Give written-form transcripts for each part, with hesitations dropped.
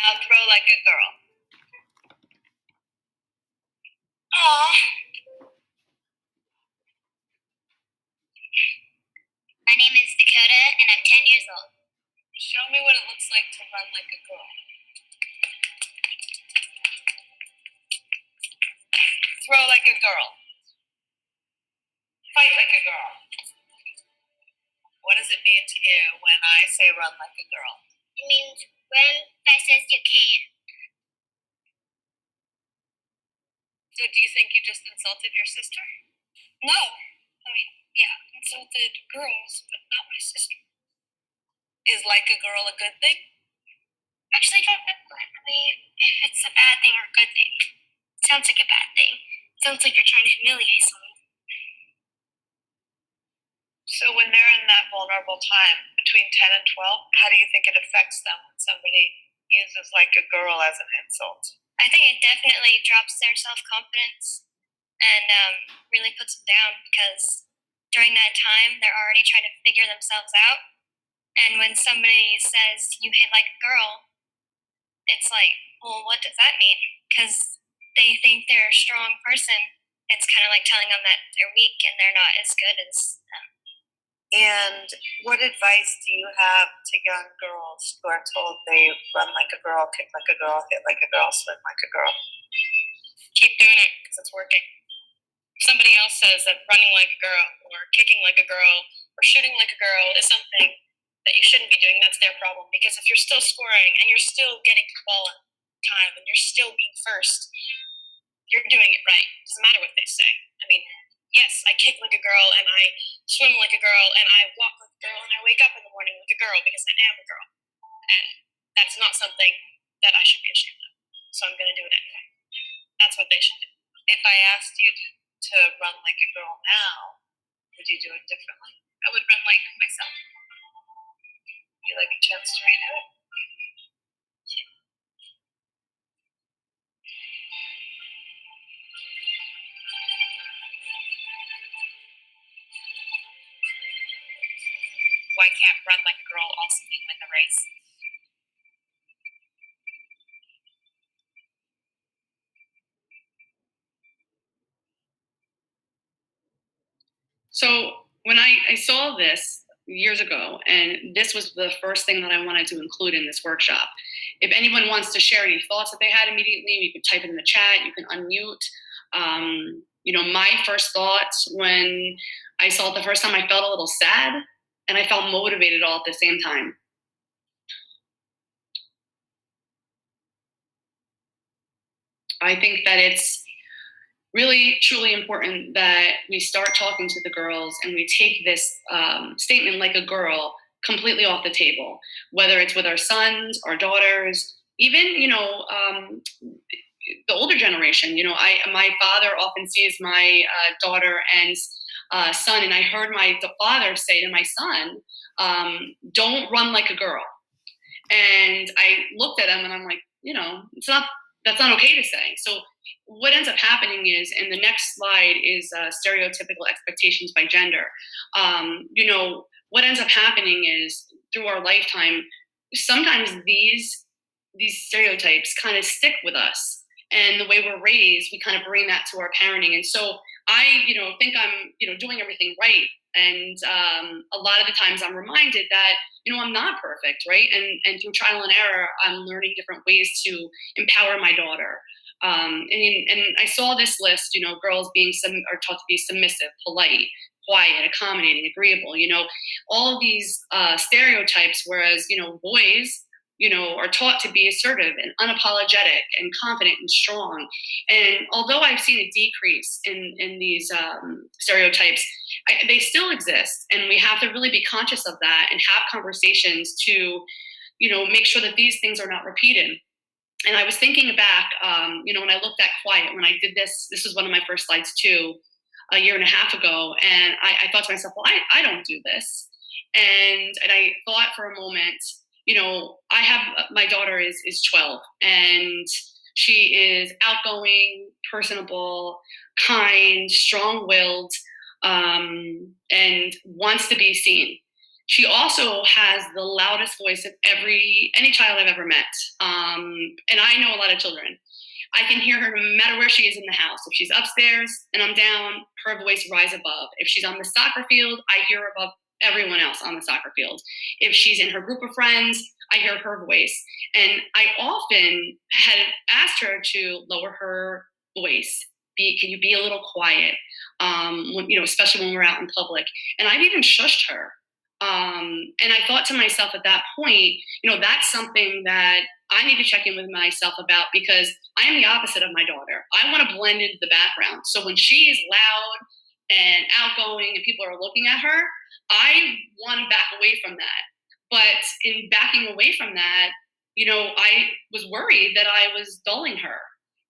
Now throw like a girl. Aw. My name is Dakota, and I'm 10 years old. Show me what it looks like to run like a girl. Throw like a girl. Fight like a girl. What does it mean to you when I say run like a girl? It means run fast as you can. So do you think you just insulted your sister? No. I mean, yeah, insulted girls, but not my sister. Is like a girl a good thing? Actually, don't know correctly if it's a bad thing or a good thing. It sounds like a bad thing. It sounds like you're trying to humiliate someone. So when they're in that vulnerable time between 10 and 12, how do you think it affects them when somebody uses like a girl as an insult? I think it definitely drops their self-confidence and really puts them down because during that time, they're already trying to figure themselves out. And when somebody says you hit like a girl, it's like, well, what does that mean? Because they think they're a strong person. It's kind of like telling them that they're weak and they're not as good as them. And what advice do you have to young girls who are told they run like a girl, kick like a girl, hit like a girl, swim like a girl? Keep doing it because it's working. If somebody else says that running like a girl or kicking like a girl or shooting like a girl is something that you shouldn't be doing, that's their problem. Because if you're still scoring and you're still getting the ball in time and you're still being first, you're doing it right. It doesn't matter what they say. I mean, yes, I kick like a girl and I swim like a girl and I walk like a girl and I wake up in the morning like a girl because I am a girl. And that's not something that I should be ashamed of. So I'm going to do it anyway. That's what they should do. If I asked you to run like a girl now, would you do it differently? I would run like myself. Would you like a chance to redo it? Why can't run like a girl also mean win the race? So when I saw this years ago, and this was the first thing that I wanted to include in this workshop. If anyone wants to share any thoughts that they had immediately, you could type it in the chat, you can unmute. My first thoughts when I saw it the first time, I felt a little sad and I felt motivated all at the same time. I think that it's really, truly important that we start talking to the girls and we take this statement like a girl completely off the table, whether it's with our sons, our daughters, even, the older generation. My father often sees my daughter and son, and I heard my father say to my son, don't run like a girl. And I looked at him and I'm like, that's not okay to say. So what ends up happening is, and the next slide is stereotypical expectations by gender. What ends up happening is through our lifetime, sometimes these stereotypes kind of stick with us. And the way we're raised, we kind of bring that to our parenting. And so I, think I'm, doing everything right. And a lot of the times I'm reminded that, I'm not perfect, right? And through trial and error, I'm learning different ways to empower my daughter. And I saw this list, girls are taught to be submissive, polite, quiet, accommodating, agreeable, all of these stereotypes, whereas, boys, are taught to be assertive and unapologetic and confident and strong. And although I've seen a decrease in these stereotypes, they still exist. And we have to really be conscious of that and have conversations to, make sure that these things are not repeated. And I was thinking back, when I looked at quiet, when I did this was one of my first slides too, a year and a half ago. And I thought to myself, well, I don't do this. And I thought for a moment, I have, my daughter is 12 and she is outgoing, personable, kind, strong willed, and wants to be seen. She also has the loudest voice of any child I've ever met. And I know a lot of children. I can hear her no matter where she is in the house. If she's upstairs and I'm down, her voice rise above. If she's on the soccer field, I hear her above everyone else on the soccer field. If she's in her group of friends, I hear her voice. And I often had asked her to lower her voice. Can you be a little quiet? Especially when we're out in public. And I've even shushed her. And I thought to myself at that point, that's something that I need to check in with myself about, because I am the opposite of my daughter. I want to blend into the background. So when she is loud and outgoing and people are looking at her, I want to back away from that. But in backing away from that, I was worried that I was dulling her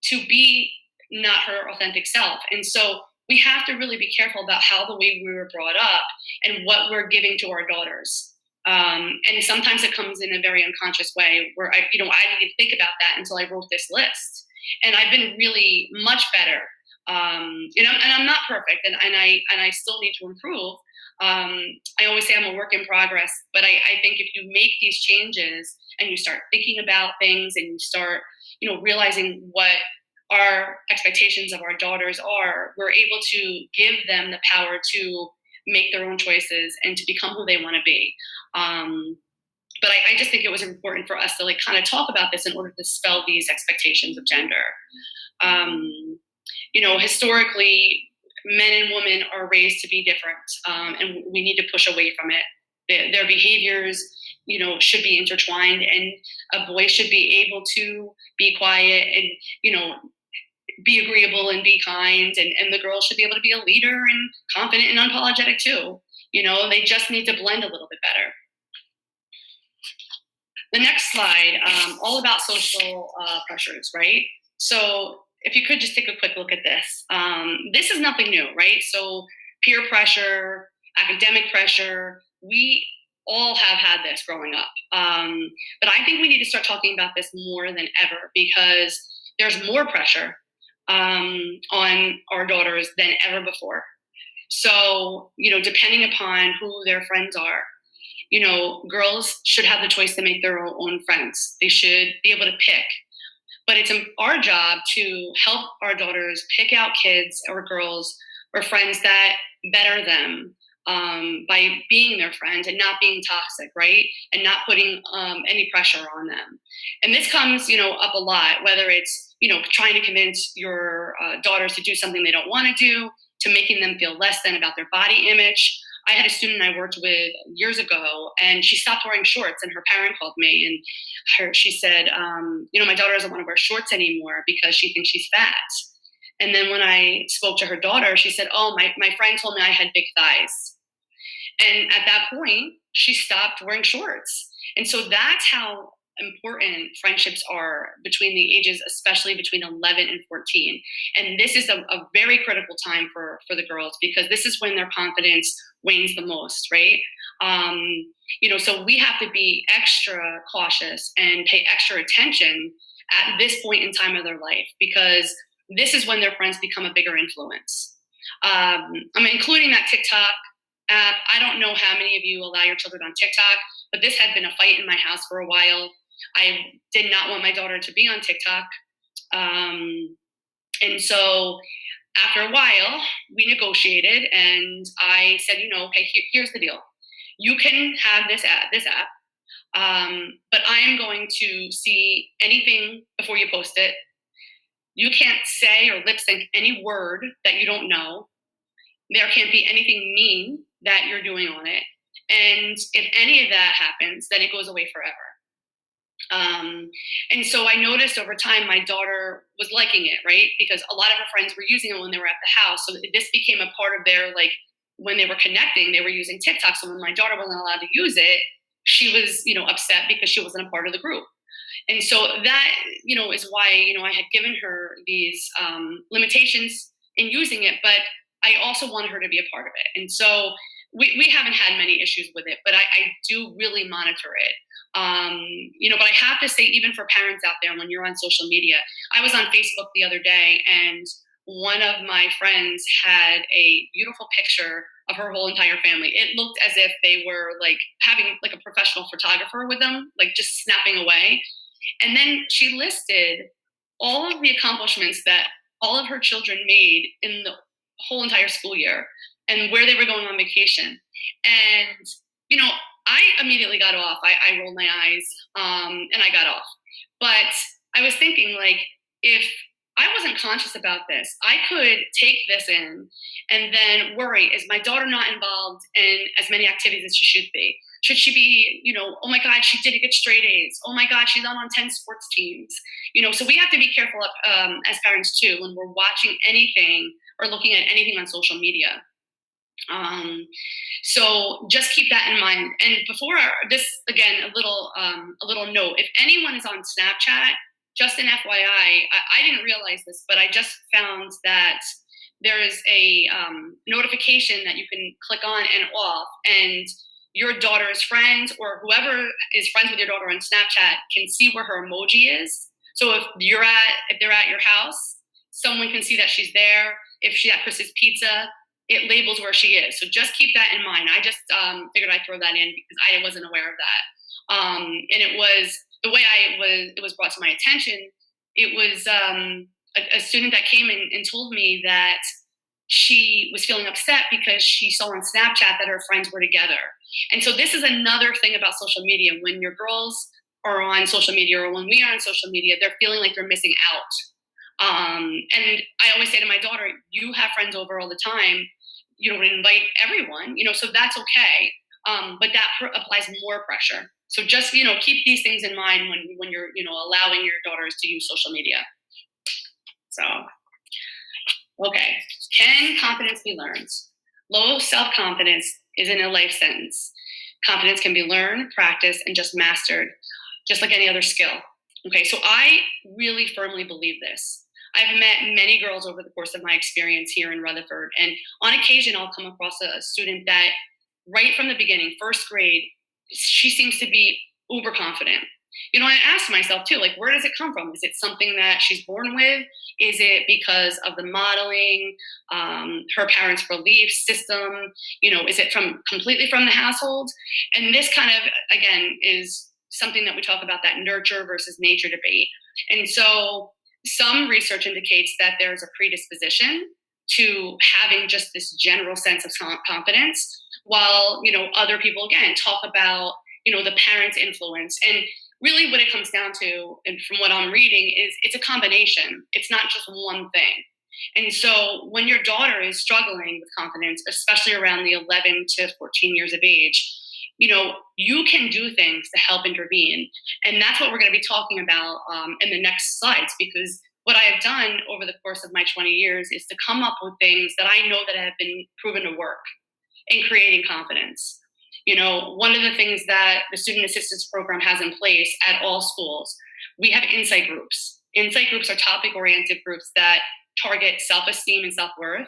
to be not her authentic self. And so we have to really be careful about how the way we were brought up and what we're giving to our daughters. And sometimes it comes in a very unconscious way where I didn't even think about that until I wrote this list. And I've been really much better. And I'm not perfect, and I still need to improve. I always say I'm a work in progress, but I think if you make these changes and you start thinking about things and you start, realizing what our expectations of our daughters are, we're able to give them the power to make their own choices and to become who they want to be. But I just think it was important for us to kind of talk about this in order to dispel these expectations of gender. Um, Historically, men and women are raised to be different, and we need to push away from it. Their behaviors, should be intertwined, and a boy should be able to be quiet and, be agreeable and be kind, and the girl should be able to be a leader and confident and unapologetic too. They just need to blend a little bit better. The next slide, all about social pressures, right? So if you could just take a quick look at this. This is nothing new, right? So peer pressure, academic pressure, we all have had this growing up. But I think we need to start talking about this more than ever, because there's more pressure on our daughters than ever before. So, depending upon who their friends are, girls should have the choice to make their own friends. They should be able to pick. But it's our job to help our daughters pick out kids or girls or friends that better them, by being their friends and not being toxic, right? And not putting any pressure on them. And this comes, up a lot, whether it's, trying to convince your daughters to do something they don't want to do, to making them feel less than about their body image. I had a student I worked with years ago, and she stopped wearing shorts, and her parent called me, and she said, my daughter doesn't want to wear shorts anymore because she thinks she's fat. And then when I spoke to her daughter, she said, oh, my friend told me I had big thighs. And at that point, she stopped wearing shorts. And so that's how important friendships are between the ages, especially between 11 and 14. And this is a very critical time for the girls, because this is when their confidence wanes the most, right? So we have to be extra cautious and pay extra attention at this point in time of their life, because this is when their friends become a bigger influence. I'm including that TikTok app. I don't know how many of you allow your children on TikTok, but this had been a fight in my house for a while. I did not want my daughter to be on TikTok. And so after a while, we negotiated, and I said, okay, here's the deal. You can have this app, but I am going to see anything before you post it. You can't say or lip sync any word that you don't know. There can't be anything mean that you're doing on it. And if any of that happens, then it goes away forever. And so I noticed over time my daughter was liking it, right? Because a lot of her friends were using it when they were at the house. So this became a part of their, when they were connecting, they were using TikTok. So when my daughter wasn't allowed to use it, she was, upset because she wasn't a part of the group. And so that, is why, I had given her these limitations in using it, but I also wanted her to be a part of it. And so we haven't had many issues with it, but I do really monitor it. But I have to say, even for parents out there, when you're on social media, I was on Facebook the other day, and one of my friends had a beautiful picture of her whole entire family. It looked as if they were like having like a professional photographer with them, like just snapping away. And then she listed all of the accomplishments that all of her children made in the whole entire school year and where they were going on vacation. And, you know, I immediately got off. I rolled my eyes and I got off. But I was thinking, like, if I wasn't conscious about this, I could take this in and then worry, is my daughter not involved in as many activities as she should be? Should she be, you know, oh my God, she didn't get straight A's. Oh my God, she's not on 10 sports teams. You know, so we have to be careful as parents too when we're watching anything or looking at anything on social media. Um, so just keep that in mind. And before this, again, a little note: if anyone is on Snapchat, just an FYI, I didn't realize this, but I just found that there is a notification that you can click on and off, and your daughter's friends or whoever is friends with your daughter on Snapchat can see where her emoji is. So if they're at your house, someone can see that she's there. If she's at Chris's Pizza, it labels where she is. So just keep that in mind. I just figured I'd throw that in because I wasn't aware of that. And it was the way it was brought to my attention. It was a student that came in and told me that she was feeling upset because she saw on Snapchat that her friends were together. And so this is another thing about social media. When your girls are on social media or when we are on social media, they're feeling like they're missing out. And I always say to my daughter, you have friends over all the time. You don't invite everyone, you know, so that's okay. But that applies more pressure. So just, you know, keep these things in mind when you're, you know, allowing your daughters to use social media. So, okay. Can confidence be learned? Low self-confidence isn't a life sentence. Confidence can be learned, practiced, and just mastered, just like any other skill. Okay, so I really firmly believe this. I've met many girls over the course of my experience here in Rutherford, and on occasion I'll come across a student that right from the beginning, first grade, she seems to be uber confident. You know, I ask myself too, like, where does it come from? Is it something that she's born with? Is it because of the modeling, her parents' belief system? You know, is it completely from the household? And this kind of, again, is something that we talk about, that nurture versus nature debate. And so some research indicates that there's a predisposition to having just this general sense of confidence, while, you know, other people, again, talk about, you know, the parents' influence. And really what it comes down to, and from what I'm reading, is it's a combination. It's not just one thing. And so when your daughter is struggling with confidence, especially around the 11 to 14 years of age, you know, you can do things to help intervene. And that's what we're going to be talking about in the next slides, because what I have done over the course of my 20 years is to come up with things that I know that have been proven to work in creating confidence. You know, one of the things that the Student Assistance Program has in place at all schools, we have insight groups. Insight groups are topic-oriented groups that target self-esteem and self-worth,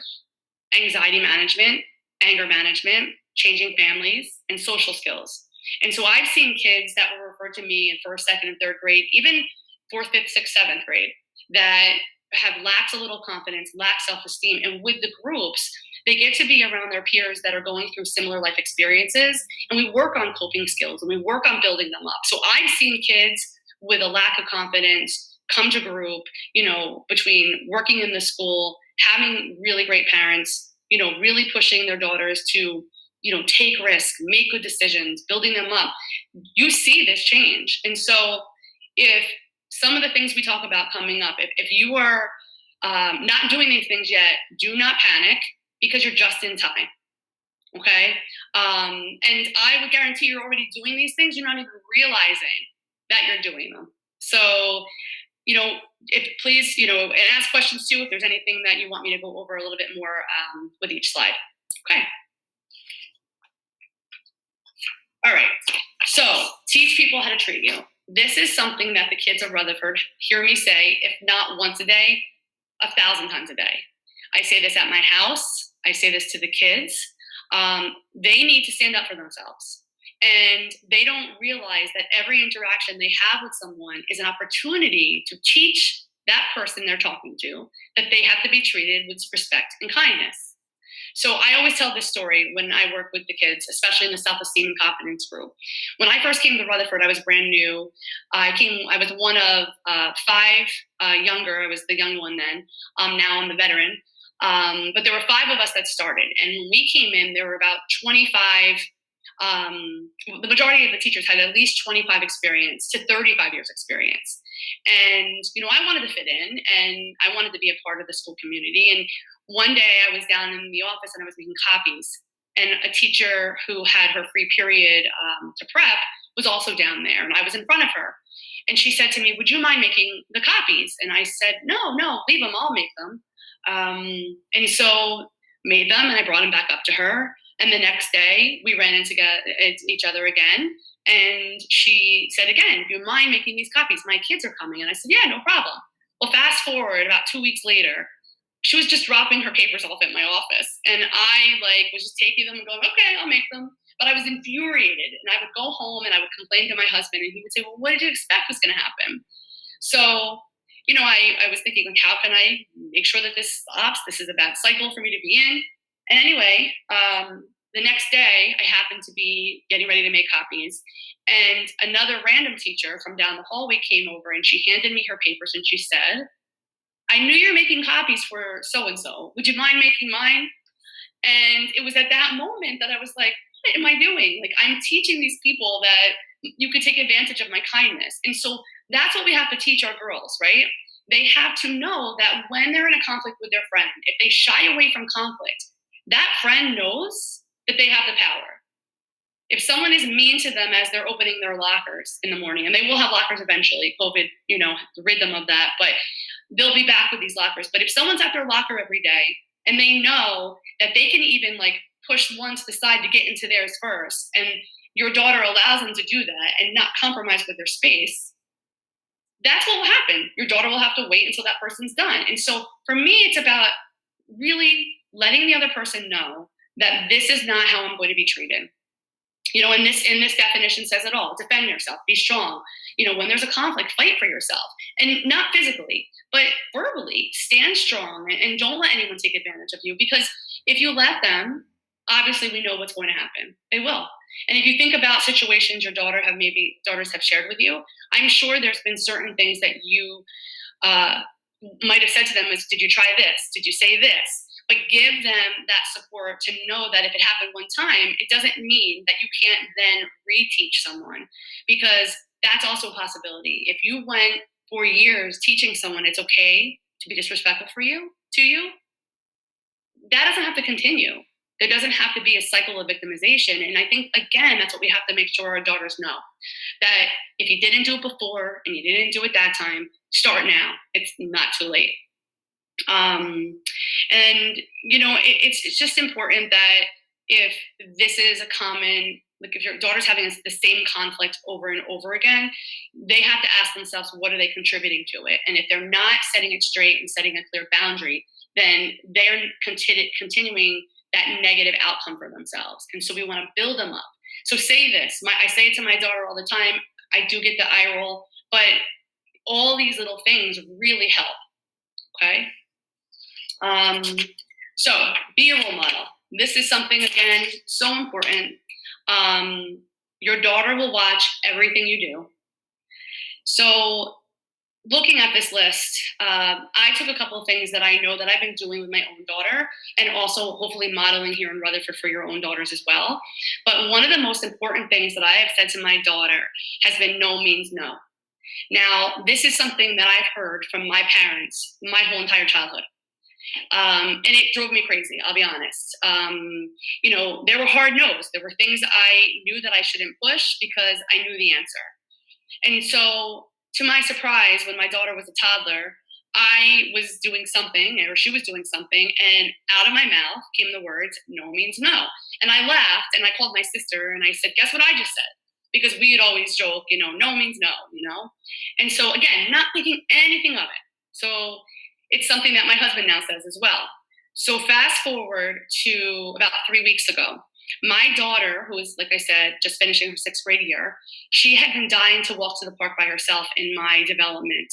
anxiety management, anger management, changing families, and social skills. And so I've seen kids that were referred to me in first, second, and third grade, even fourth, fifth, sixth, seventh grade, that have lacked a little confidence, lack self-esteem. And with the groups, they get to be around their peers that are going through similar life experiences. And we work on coping skills and we work on building them up. So I've seen kids with a lack of confidence come to group, you know, between working in the school, having really great parents, you know, really pushing their daughters to, you know, take risks, make good decisions, building them up. You see this change. And so if some of the things we talk about coming up, if you are not doing these things yet, do not panic, because you're just in time. Okay. And I would guarantee you're already doing these things. You're not even realizing that you're doing them. So, you know, please, you know, and ask questions too if there's anything that you want me to go over a little bit more with each slide. Okay. All right. So teach people how to treat you. This is something that the kids of Rutherford hear me say, if not once a day, 1,000 times a day. I say this at my house. I say this to the kids. They need to stand up for themselves. And they don't realize that every interaction they have with someone is an opportunity to teach that person they're talking to that they have to be treated with respect and kindness. So I always tell this story when I work with the kids, especially in the self-esteem and confidence group. When I first came to Rutherford, I was brand new. I was one of five younger. I was the young one then. Now I'm the veteran. But there were five of us that started. And when we came in, there were about 25. The majority of the teachers had at least 25 experience to 35 years experience. And, I wanted to fit in and I wanted to be a part of the school community. And one day I was down in the office and I was making copies. And a teacher who had her free period to prep was also down there. And I was in front of her. And she said to me, "Would you mind making the copies?" And I said, No, leave them. I'll make them. And so made them and I brought them back up to her. And the next day we ran into each other again. And she said again, "Do you mind making these copies? My kids are coming." And I said, "Yeah, no problem." Well, fast forward about 2 weeks later, she was just dropping her papers off at my office. And I was just taking them and going, "Okay, I'll make them." But I was infuriated. And I would go home and I would complain to my husband and he would say, "Well, what did you expect was going to happen?" So, I was thinking, how can I make sure that this stops? This is a bad cycle for me to be in. And anyway, the next day I happened to be getting ready to make copies. And another random teacher from down the hallway came over and she handed me her papers and she said, "I knew you're making copies for so and so. Would you mind making mine?" And it was at that moment that I was like, what am I doing? I'm teaching these people that you could take advantage of my kindness. And so that's what we have to teach our girls, right? They have to know that when they're in a conflict with their friend, if they shy away from conflict, that friend knows that they have the power. If someone is mean to them as they're opening their lockers in the morning, and they will have lockers eventually, COVID, rid them of that, but they'll be back with these lockers. But if someone's at their locker every day and they know that they can even push one to the side to get into theirs first, and your daughter allows them to do that and not compromise with their space, that's what will happen. Your daughter will have to wait until that person's done. And so for me, it's about really letting the other person know that this is not how I'm going to be treated. And this definition says it all. Defend yourself, be strong. When there's a conflict, fight for yourself. And not physically, but verbally. Stand strong and don't let anyone take advantage of you, because if you let them, obviously we know what's going to happen. They will. And if you think about situations your daughters have shared with you, I'm sure there's been certain things that you might have said to them as, "Did you try this? Did you say this?" But give them that support to know that if it happened one time, it doesn't mean that you can't then reteach someone, because that's also a possibility. If you went for years teaching someone it's okay to be disrespectful to you, that doesn't have to continue. There doesn't have to be a cycle of victimization. And I think, again, that's what we have to make sure our daughters know, that if you didn't do it before and you didn't do it that time, start now. It's not too late. And it's just important that if this is a common, if your daughter's having the same conflict over and over again, they have to ask themselves, what are they contributing to it? And if they're not setting it straight and setting a clear boundary, then they're continuing that negative outcome for themselves. And so we want to build them up. So say this. I say it to my daughter all the time. I do get the eye roll, but all these little things really help. Okay. So be a role model. This is something, again, so important. Your daughter will watch everything you do. So looking at this list, I took a couple of things that I know that I've been doing with my own daughter, and also hopefully modeling here in Rutherford for your own daughters as well. But one of the most important things that I have said to my daughter has been no means no. Now, this is something that I've heard from my parents my whole entire childhood. And it drove me crazy, I'll be honest. There were hard no's. There were things I knew that I shouldn't push because I knew the answer. And so, to my surprise, when my daughter was a toddler, I was doing something, or she was doing something, and out of my mouth came the words, no means no. And I laughed, and I called my sister, and I said, guess what I just said? Because we would always joke, no means no. And so, again, not thinking anything of it. So it's something that my husband now says as well. So fast forward to about 3 weeks ago. My daughter, who is, like I said, just finishing her 6th grade year, she had been dying to walk to the park by herself in my development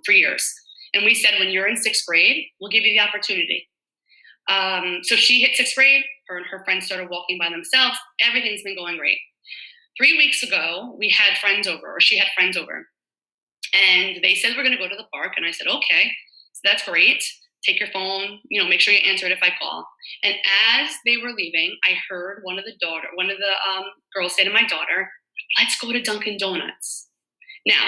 for years. And we said, when you're in 6th grade, we'll give you the opportunity. So she hit sixth grade. Her and her friends started walking by themselves. Everything's been going great. 3 weeks ago, we had friends over, or she had friends over, and they said we're going to go to the park. And I said, okay, so that's great. Take your phone, make sure you answer it if I call. And as they were leaving, I heard one of the girls say to my daughter, let's go to Dunkin' Donuts. Now,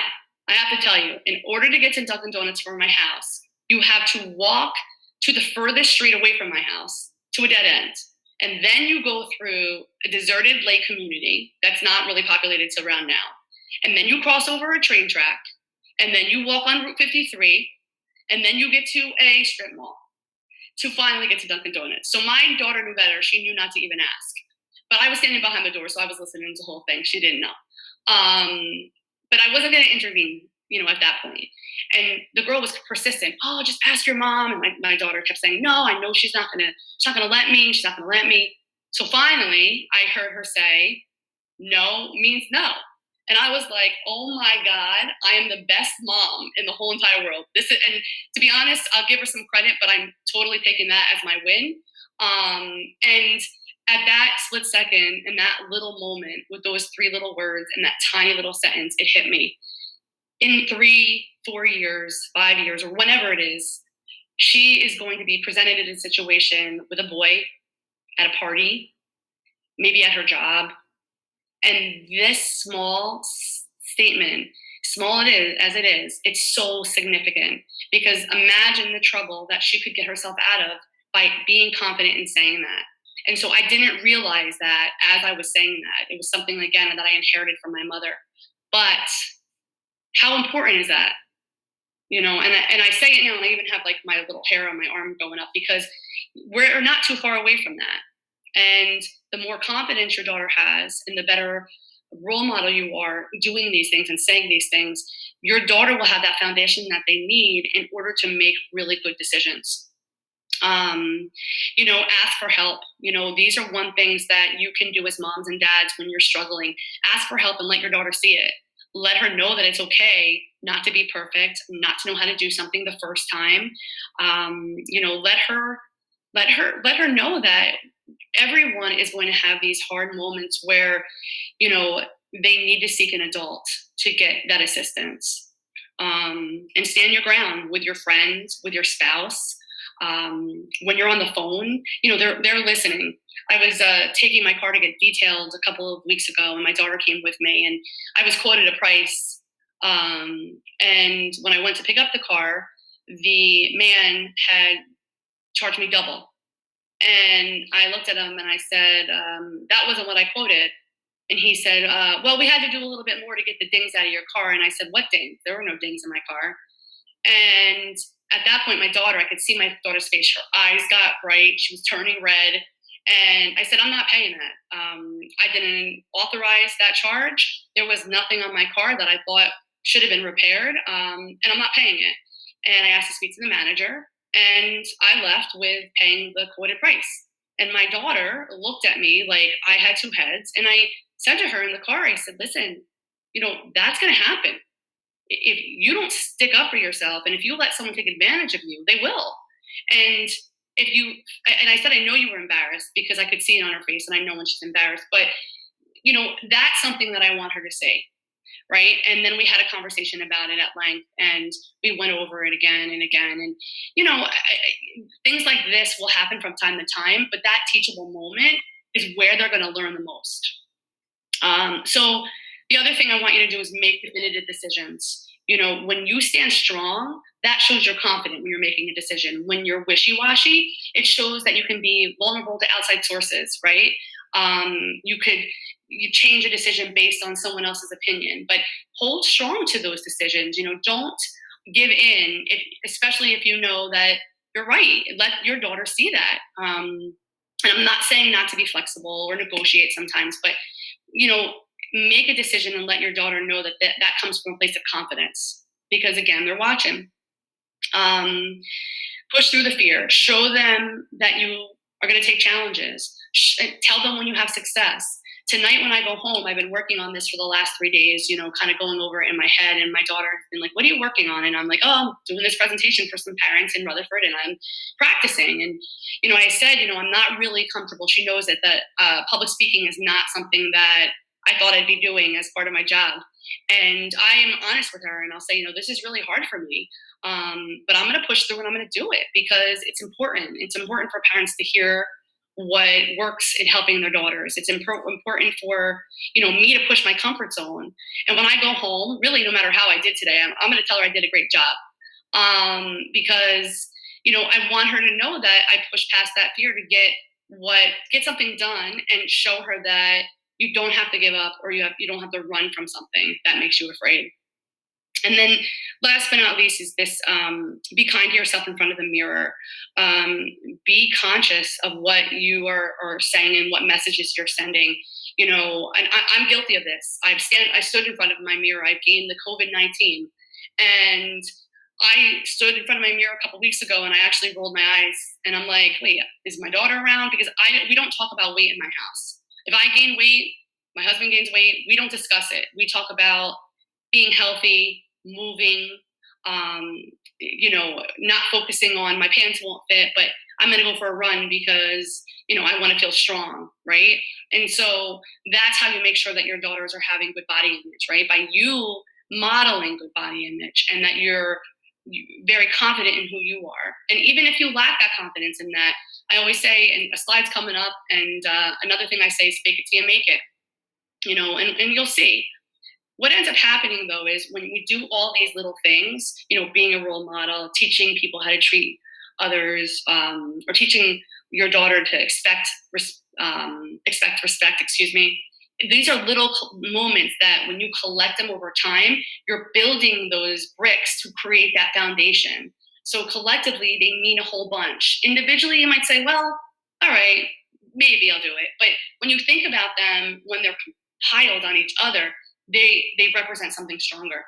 I have to tell you, in order to get to Dunkin' Donuts from my house, you have to walk to the furthest street away from my house to a dead end. And then you go through a deserted lake community that's not really populated to around now. And then you cross over a train track. And then you walk on Route 53. And then you get to a strip mall to finally get to Dunkin' Donuts. So my daughter knew better. She knew not to even ask. But I was standing behind the door, so I was listening to the whole thing. She didn't know. But I wasn't going to intervene, at that point. And the girl was persistent. Oh, just ask your mom. And my daughter kept saying, no, I know she's not going to let me. She's not going to let me. So finally, I heard her say, no means no. And I was like, oh my God, I am the best mom in the whole entire world. And to be honest, I'll give her some credit, but I'm totally taking that as my win. And at that split second, in that little moment, with those three little words and that tiny little sentence, it hit me. In 3, 4 years, 5 years, or whenever it is, she is going to be presented in a situation with a boy at a party, maybe at her job. And this small statement, small it is as it is, it's so significant, because imagine the trouble that she could get herself out of by being confident in saying that. And so I didn't realize that as I was saying that. It was something, again, that I inherited from my mother. But how important is that? And I say it now, and I even have like my little hair on my arm going up, because we're not too far away from that. And the more confidence your daughter has, and the better role model you are doing these things and saying these things, your daughter will have that foundation that they need in order to make really good decisions. Ask for help. These are one things that you can do as moms and dads when you're struggling. Ask for help and let your daughter see it. Let her know that it's okay not to be perfect, not to know how to do something the first time. Let her know that everyone is going to have these hard moments where, they need to seek an adult to get that assistance. And stand your ground with your friends, with your spouse. When you're on the phone, they're listening. I was taking my car to get detailed a couple of weeks ago, and my daughter came with me, and I was quoted a price. And when I went to pick up the car, the man had charged me double. And I looked at him and I said, that wasn't what I quoted. And he said, well, we had to do a little bit more to get the dings out of your car. And I said, what dings? There were no dings in my car. And at that point, I could see my daughter's face. Her eyes got bright. She was turning red. And I said, I'm not paying that. I didn't authorize that charge. There was nothing on my car that I thought should have been repaired. And I'm not paying it. And I asked to speak to the manager. And I left with paying the quoted price. And my daughter looked at me like I had two heads. And I said to her in the car, I said, listen, that's going to happen. If you don't stick up for yourself, and if you let someone take advantage of you, they will. And I said, I know you were embarrassed, because I could see it on her face, and I know when she's embarrassed, but that's something that I want her to say. Right. And then we had a conversation about it at length, and we went over it again and again. And, things like this will happen from time to time, but that teachable moment is where they're going to learn the most. So the other thing I want you to do is make definitive decisions. When you stand strong, that shows you're confident when you're making a decision. When you're wishy-washy, it shows that you can be vulnerable to outside sources, right? You change a decision based on someone else's opinion, but hold strong to those decisions. Don't give in, especially if you know that you're right. Let your daughter see that. And I'm not saying not to be flexible or negotiate sometimes, but make a decision and let your daughter know that that comes from a place of confidence, because again, they're watching. Push through the fear. Show them that you are going to take challenges. Tell them when you have success. Tonight when I go home, I've been working on this for the last 3 days, kind of going over it in my head. And my daughter has been like, "What are you working on?" And I'm like, "Oh, I'm doing this presentation for some parents in Rutherford, and I'm practicing." And I said, I'm not really comfortable. She knows that public speaking is not something that I thought I'd be doing as part of my job. And I am honest with her, and I'll say, this is really hard for me. But I'm going to push through and I'm going to do it because it's important. It's important for parents to hear what works in helping their daughters. It's important for me to push my comfort zone. And when I go home, really, no matter how I did today, I'm going to tell her I did a great job, because I want her to know that I pushed past that fear to get something done and show her that you don't have to give up, or you don't have to run from something that makes you afraid. And then last but not least is this, be kind to yourself in front of the mirror. Be conscious of what you are saying and what messages you're sending. And I'm guilty of this. I stood in front of my mirror. I've gained the COVID-19. And I stood in front of my mirror a couple weeks ago and I actually rolled my eyes and I'm like, wait, is my daughter around? Because we don't talk about weight in my house. If I gain weight, my husband gains weight, we don't discuss it. We talk about being healthy, moving, not focusing on my pants won't fit, but I'm going to go for a run because, I want to feel strong, right? And so that's how you make sure that your daughters are having good body image, right? By you modeling good body image and that you're very confident in who you are. And even if you lack that confidence in that, I always say, and a slide's coming up, and another thing I say is fake it till you make it, and you'll see. What ends up happening though is when you do all these little things, being a role model, teaching people how to treat others, or teaching your daughter to expect respect, excuse me. These are little moments that when you collect them over time, you're building those bricks to create that foundation. So collectively, they mean a whole bunch. Individually, you might say, well, all right, maybe I'll do it. But when you think about them, when they're piled on each other, they represent something stronger.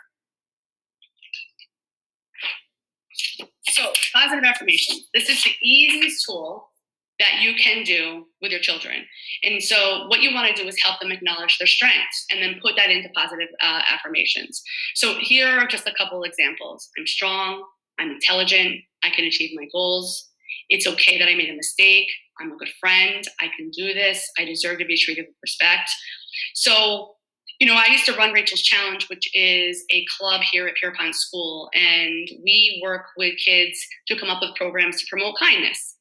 So positive affirmation. This is the easiest tool that you can do with your children. And so what you want to do is help them acknowledge their strengths and then put that into positive affirmations. So here are just a couple examples. I'm strong. I'm intelligent. I can achieve my goals. It's okay that I made a mistake. I'm a good friend. I can do this. I deserve to be treated with respect. So I used to run Rachel's Challenge, which is a club here at Pierpont School, and we work with kids to come up with programs to promote kindness.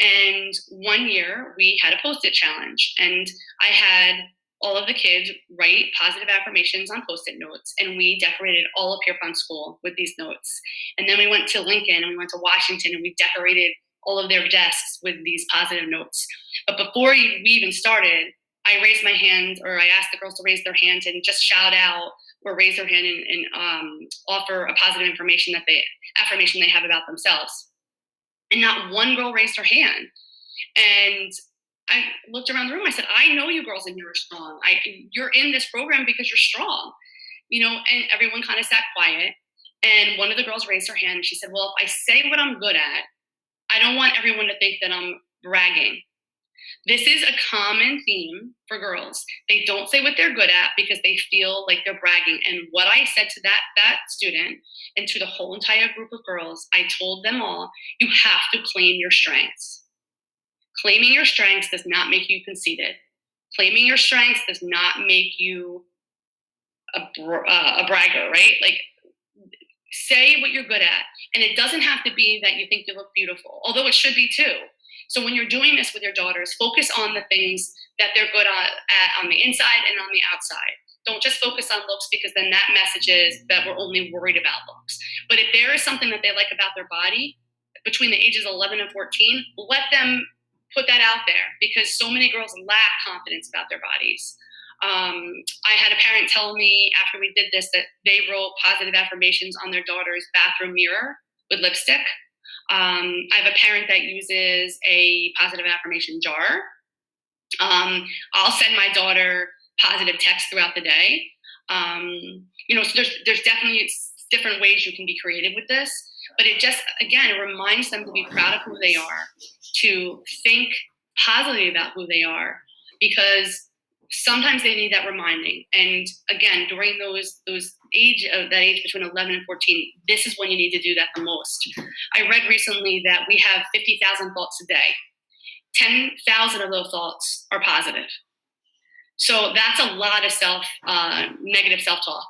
And one year we had a Post-it challenge, and I had all of the kids write positive affirmations on Post-it notes, and we decorated all of Pierpont School with these notes. And then we went to Lincoln and we went to Washington and we decorated all of their desks with these positive notes. But before we even started, I raised my hand, or I asked the girls to raise their hand and just shout out or raise their hand and offer a positive affirmation they have about themselves. And not one girl raised her hand. And I looked around the room. I said, I know you girls in here are strong. You're in this program because you're strong, and everyone kind of sat quiet. And one of the girls raised her hand and she said, well, if I say what I'm good at, I don't want everyone to think that I'm bragging. This is a common theme for girls. They don't say what they're good at because they feel like they're bragging. And what I said to that student and to the whole entire group of girls, I told them all, you have to claim your strengths. Claiming your strengths does not make you conceited. Claiming your strengths does not make you a bragger, right? Like, say what you're good at. And it doesn't have to be that you think you look beautiful, although it should be too. So when you're doing this with your daughters, focus on the things that they're good at on the inside and on the outside. Don't just focus on looks, because then that message is that we're only worried about looks. But if there is something that they like about their body between the ages of 11 and 14, let them put that out there, because so many girls lack confidence about their bodies. I had a parent tell me after we did this that they wrote positive affirmations on their daughter's bathroom mirror with lipstick. I have a parent that uses a positive affirmation jar. I'll send my daughter positive texts throughout the day. So there's definitely different ways you can be creative with this, but it just, again, it reminds them to be proud of who they are, to think positively about who they are, because sometimes they need that reminding. And again, during that age between 11 and 14, this is when you need to do that the most. I read recently that we have 50,000 thoughts a day. 10,000 of those thoughts are positive. So that's a lot of negative self-talk.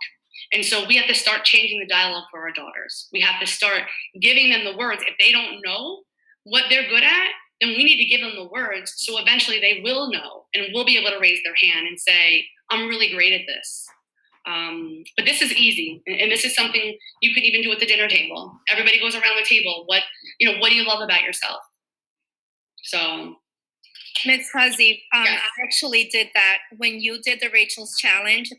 And so we have to start changing the dialogue for our daughters. We have to start giving them the words. If they don't know what they're good at, then we need to give them the words so eventually they will know and will be able to raise their hand and say, I'm really great at this. But this is easy, and this is something you could even do at the dinner table. Everybody goes around the table. What do you love about yourself? So, Ms. Huzzy, yes. I actually did that when you did the Rachel's Challenge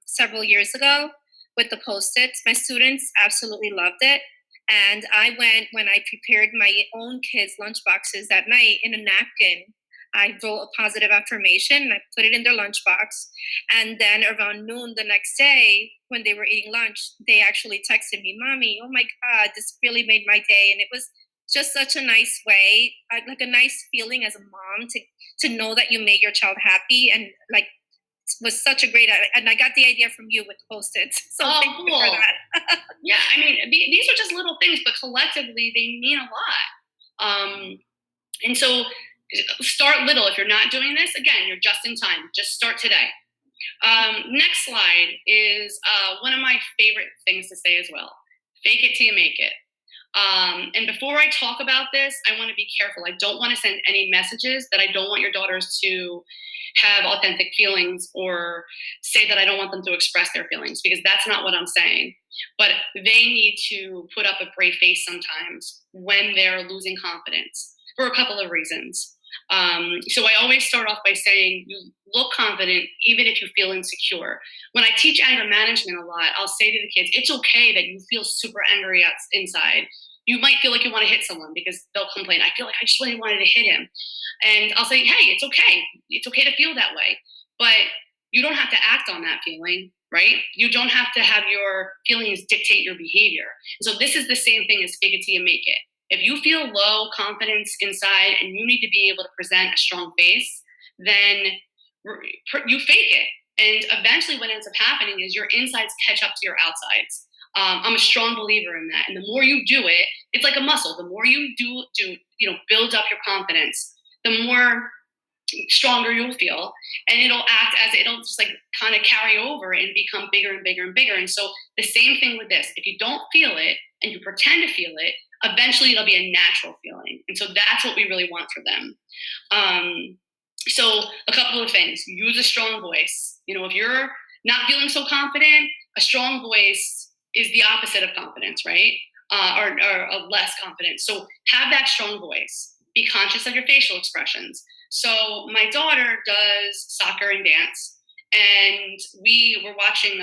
several years ago with the Post-its. My students absolutely loved it. And I went, when I prepared my own kids' lunchboxes that night, in a napkin, I wrote a positive affirmation and I put it in their lunchbox. And then around noon the next day, when they were eating lunch, they actually texted me, Mommy, oh my God, this really made my day. And it was just such a nice way, like a nice feeling as a mom to know that you made your child happy, and like was such a great, and I got the idea from you with Post-its. So Oh, thank you cool. for that. Yeah, I mean, these are just little things, but collectively they mean a lot. And so start little. If you're not doing this, again, you're just in time. Just start today. Next slide is one of my favorite things to say as well. Fake it till you make it. And before I talk about this, I want to be careful. I don't want to send any messages that I don't want your daughters to have authentic feelings, or say that I don't want them to express their feelings, because that's not what I'm saying. But they need to put up a brave face sometimes when they're losing confidence for a couple of reasons. So I always start off by saying, you look confident even if you feel insecure. When I teach anger management a lot, I'll say to the kids, it's okay that you feel super angry inside. You might feel like you want to hit someone because they'll complain. I feel like I just really wanted to hit him. And I'll say, hey, it's okay. It's okay to feel that way. But you don't have to act on that feeling, right? You don't have to have your feelings dictate your behavior. So this is the same thing as fake it till you make it. If you feel low confidence inside and you need to be able to present a strong face, then you fake it. And eventually what ends up happening is your insides catch up to your outsides. I'm a strong believer in that. And the more you do it, it's like a muscle. The more you build up your confidence, the more stronger you'll feel, and it'll just like kind of carry over and become bigger and bigger and bigger. And so the same thing with this. If you don't feel it and you pretend to feel it, eventually it'll be a natural feeling. And so that's what we really want for them. So a couple of things. Use a strong voice. If you're not feeling so confident, a strong voice is the opposite of confidence, right? Or less confidence. So have that strong voice. Be conscious of your facial expressions. So my daughter does soccer and dance, and we were watching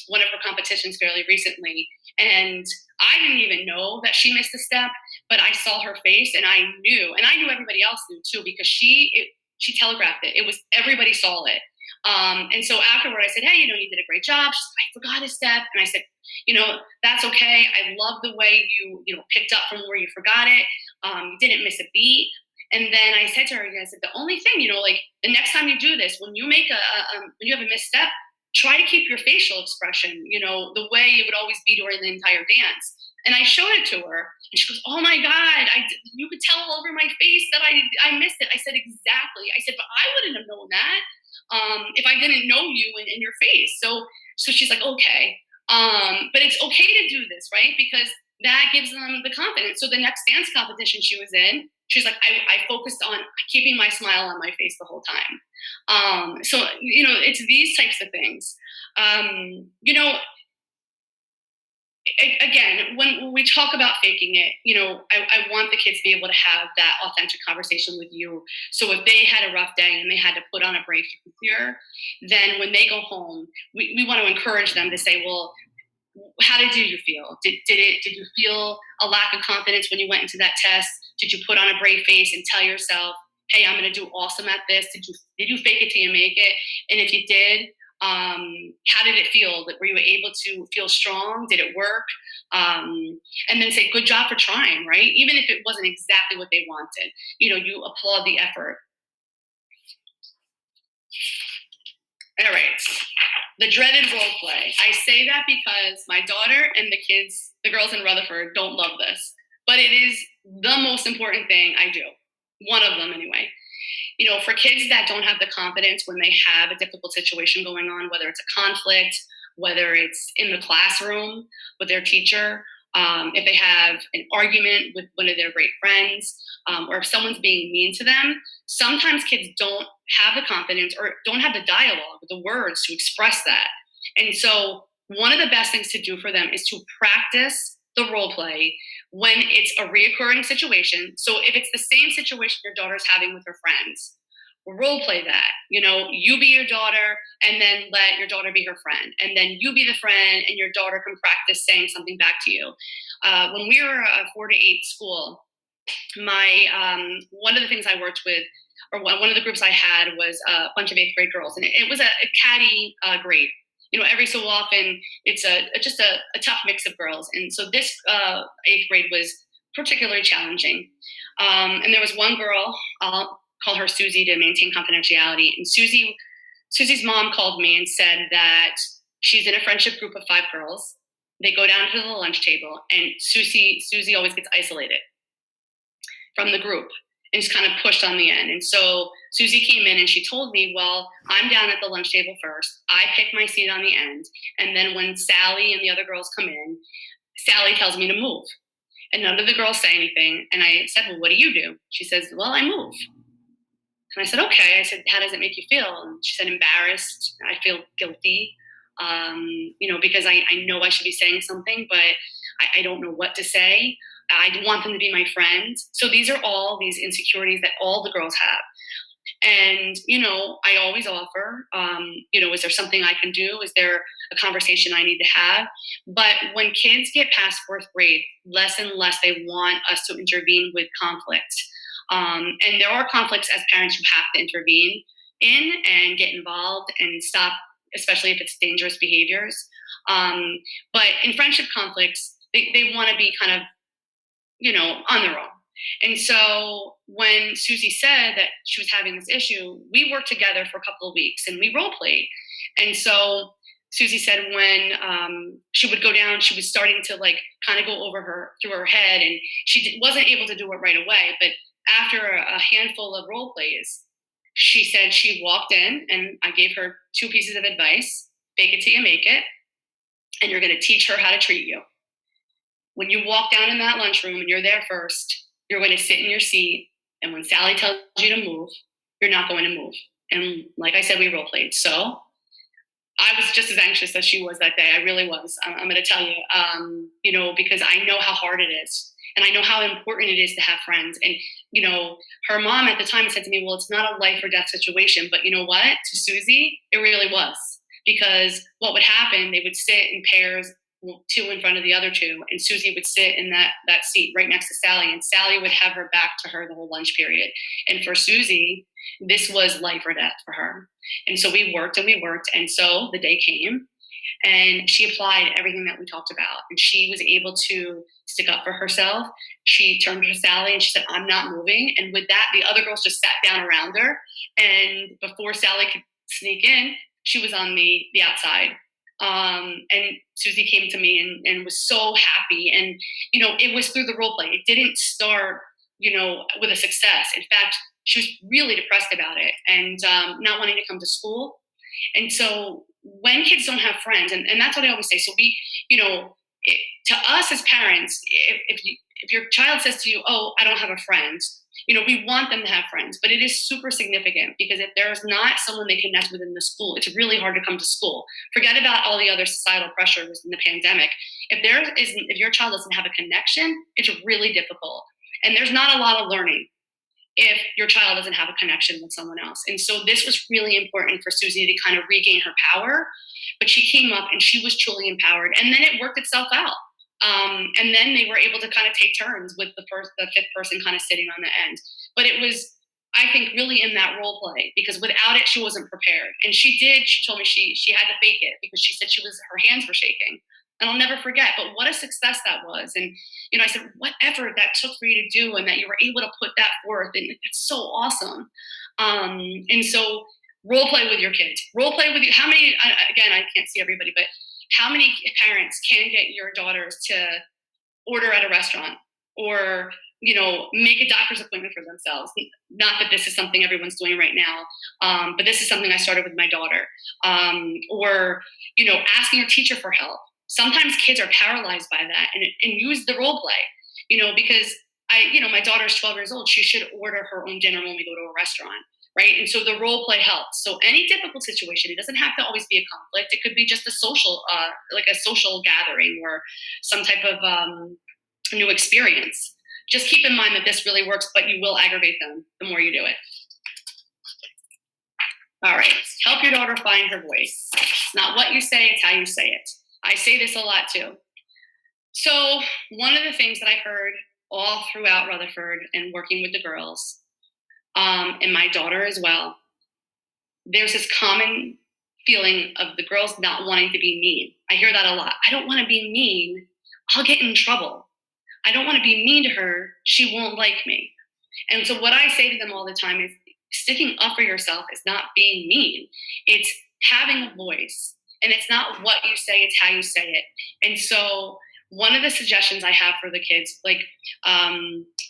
one of her competitions fairly recently, and I didn't even know that she missed a step, but I saw her face and I knew everybody else knew too, because she telegraphed it. It was, everybody saw it. And so afterward I said, hey, you did a great job. She's like, I forgot a step. And I said, that's okay. I love the way you picked up from where you forgot it. You didn't miss a beat. And then I said to her, I said, the only thing, like the next time you do this, when you make when you have a misstep, try to keep your facial expression, the way it would always be during the entire dance. And I showed it to her, and she goes, oh my God, you could tell all over my face that I missed it. I said, exactly. I said, but I wouldn't have known that if I didn't know you in your face. So she's like, okay. But it's okay to do this, right? Because that gives them the confidence. So the next dance competition she was in, she's like, I focused on keeping my smile on my face the whole time. So, it's these types of things. Again, when we talk about faking it, I want the kids to be able to have that authentic conversation with you. So if they had a rough day and they had to put on a brave here, then when they go home, we want to encourage them to say, well, how did you feel? Did you feel a lack of confidence when you went into that test? Did you put on a brave face and tell yourself, hey, I'm going to do awesome at this? Did you fake it till you make it? And if you did, how did it feel? Were you able to feel strong? Did it work? And then say, good job for trying, right? Even if it wasn't exactly what they wanted, you applaud the effort. All right. The dreaded role play. I say that because my daughter and the kids, the girls in Rutherford, don't love this, but it is the most important thing I do. One of them, anyway. For kids that don't have the confidence when they have a difficult situation going on, whether it's a conflict, whether it's in the classroom with their teacher, if they have an argument with one of their great friends, or if someone's being mean to them, sometimes kids don't have the confidence or don't have the dialogue, the words to express that. And so, one of the best things to do for them is to practice the role play when it's a reoccurring situation. So, if it's the same situation your daughter's having with her friends, role play that. You be your daughter and then let your daughter be her friend. And then you be the friend and your daughter can practice saying something back to you. When we were a 4 to 8 school, my one of the things I worked with, or one of the groups I had, was a bunch of 8th grade girls, and it was a catty grade. Every so often it's just a tough mix of girls, and so this 8th grade was particularly challenging. And there was one girl, I'll call her Susie to maintain confidentiality, and Susie's mom called me and said that she's in a friendship group of 5 girls. They go down to the lunch table, and Susie always gets isolated from the group and just kind of pushed on the end. And so Susie came in and she told me, well, I'm down at the lunch table first. I pick my seat on the end. And then when Sally and the other girls come in, Sally tells me to move. And none of the girls say anything. And I said, well, what do you do? She says, well, I move. And I said, okay. I said, how does it make you feel? And she said, embarrassed. I feel guilty, because I know I should be saying something, but I don't know what to say. I want them to be my friends. So these are all these insecurities that all the girls have. And, I always offer, is there something I can do? Is there a conversation I need to have? But when kids get past 4th grade, less and less they want us to intervene with conflict. And there are conflicts as parents you have to intervene in and get involved and stop, especially if it's dangerous behaviors. But in friendship conflicts, they want to be kind of, on their own. And so when Susie said that she was having this issue, we worked together for a couple of weeks and we role played. And so Susie said when she would go down, she was starting to kind of go through her head, and she wasn't able to do it right away. But after a handful of role plays, she said she walked in and I gave her 2 pieces of advice: fake it till you make it, and you're going to teach her how to treat you. When you walk down in that lunchroom and you're there first, you're going to sit in your seat. And when Sally tells you to move, you're not going to move. And like I said, we role played. So I was just as anxious as she was that day. I really was. I'm going to tell you, because I know how hard it is. And I know how important it is to have friends. And, her mom at the time said to me, well, it's not a life or death situation. But you know what? To Susie, it really was. Because what would happen, they would sit in pairs, 2 in front of the other 2, and Susie would sit in that seat right next to Sally, and Sally would have her back to her the whole lunch period. And for Susie, this was life or death for her. And so we worked, and so the day came, and she applied everything that we talked about, and she was able to stick up for herself. She turned to Sally and she said, I'm not moving. And with that, the other girls just sat down around her, and before Sally could sneak in, she was on the outside. And Susie came to me and was so happy. And, it was through the role play. It didn't start, with a success. In fact, she was really depressed about it and not wanting to come to school. And so when kids don't have friends, and that's what I always say. So we, to us as parents, if your child says to you, oh, I don't have a friend, we want them to have friends, but it is super significant because if there's not someone they connect with in the school, it's really hard to come to school. Forget about all the other societal pressures in the pandemic. If your child doesn't have a connection, it's really difficult. And there's not a lot of learning if your child doesn't have a connection with someone else. And so this was really important for Susie to kind of regain her power. But she came up and she was truly empowered. And then it worked itself out. And then they were able to kind of take turns with the 5th person kind of sitting on the end. But it was, I think, really in that role play, because without it, she wasn't prepared. And she told me she had to fake it because she said her hands were shaking. And I'll never forget, but what a success that was. And, I said, what effort that took for you to do and that you were able to put that forth. And it's so awesome. And so Role play with your kids. Role play with you. How many? Again, I can't see everybody, but how many parents can get your daughters to order at a restaurant or make a doctor's appointment for themselves? Not that this is something everyone's doing right now, but this is something I started with my daughter. Or asking a teacher for help. Sometimes kids are paralyzed by that, and use the role play. Because my daughter's 12 years old. She should order her own dinner when we go to a restaurant, right? And so the role play helps. So any difficult situation, it doesn't have to always be a conflict. It could be just a social, like a social gathering or some type of new experience. Just keep in mind that this really works, but you will aggravate them the more you do it. All right, help your daughter find her voice. It's not what you say, it's how you say it. I say this a lot too. So one of the things that I heard all throughout Rutherford and working with the girls, and my daughter as well, there's this common feeling of the girls not wanting to be mean. I hear that a lot. I don't want to be mean. I'll get in trouble. I don't want to be mean to her. She won't like me. And so what I say to them all the time is sticking up for yourself is not being mean. It's having a voice. And it's not what you say, it's how you say it. And so one of the suggestions I have for the kids, like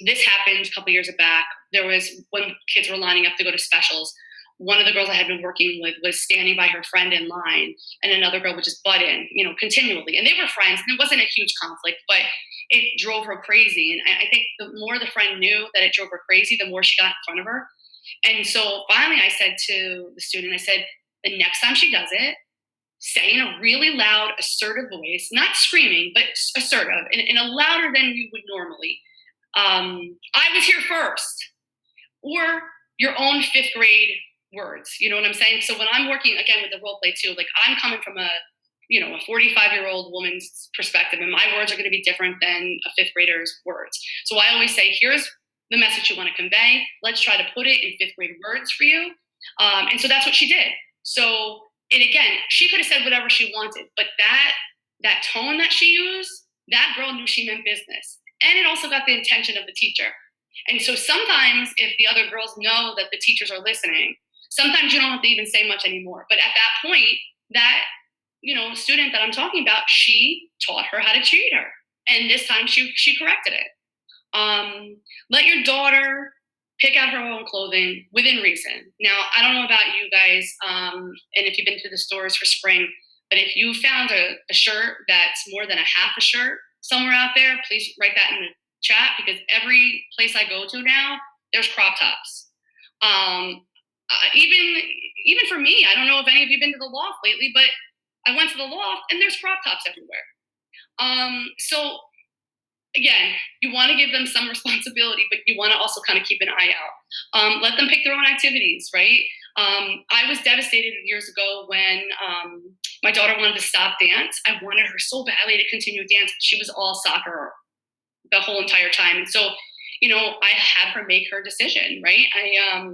this happened a couple years back. There was when kids were lining up to go to specials. One of the girls I had been working with was standing by her friend in line, and another girl would just butt in, continually. And they were friends, and it wasn't a huge conflict, but it drove her crazy. And I think the more the friend knew that it drove her crazy, the more she got in front of her. And so finally I said to the student, I said, the next time she does it, say in a really loud, assertive voice, not screaming, but assertive, in a louder than you would normally. I was here first. Or your own fifth grade words. You know what I'm saying? So when I'm working, again, with the role play too, like I'm coming from a 45-year-old woman's perspective, and my words are going to be different than a fifth grader's words. So I always say, here's the message you want to convey. Let's try to put it in fifth grade words for you. And so that's what she did. So, and again, she could have said whatever she wanted, but that tone that she used, that girl knew she meant business. And it also got the attention of the teacher. And so sometimes if the other girls know that the teachers are listening, sometimes you don't have to even say much anymore. But at that point, that student that I'm talking about, she taught her how to treat her. And this time she corrected it. Let your daughter pick out her own clothing within reason. Now, I don't know about you guys, and if you've been to the stores for spring, but if you found a shirt that's more than a half a shirt somewhere out there, please write that in the chat, because every place I go to now, there's crop tops. Even for me, I don't know if any of you have been to the loft lately, but I went to the loft and there's crop tops everywhere. So again, you want to give them some responsibility, but you want to also kind of keep an eye out. Let them pick their own activities, right? I was devastated years ago when my daughter wanted to stop dance. I wanted her so badly to continue dance. She was all soccer the whole entire time. And so, I had her make her decision, right? I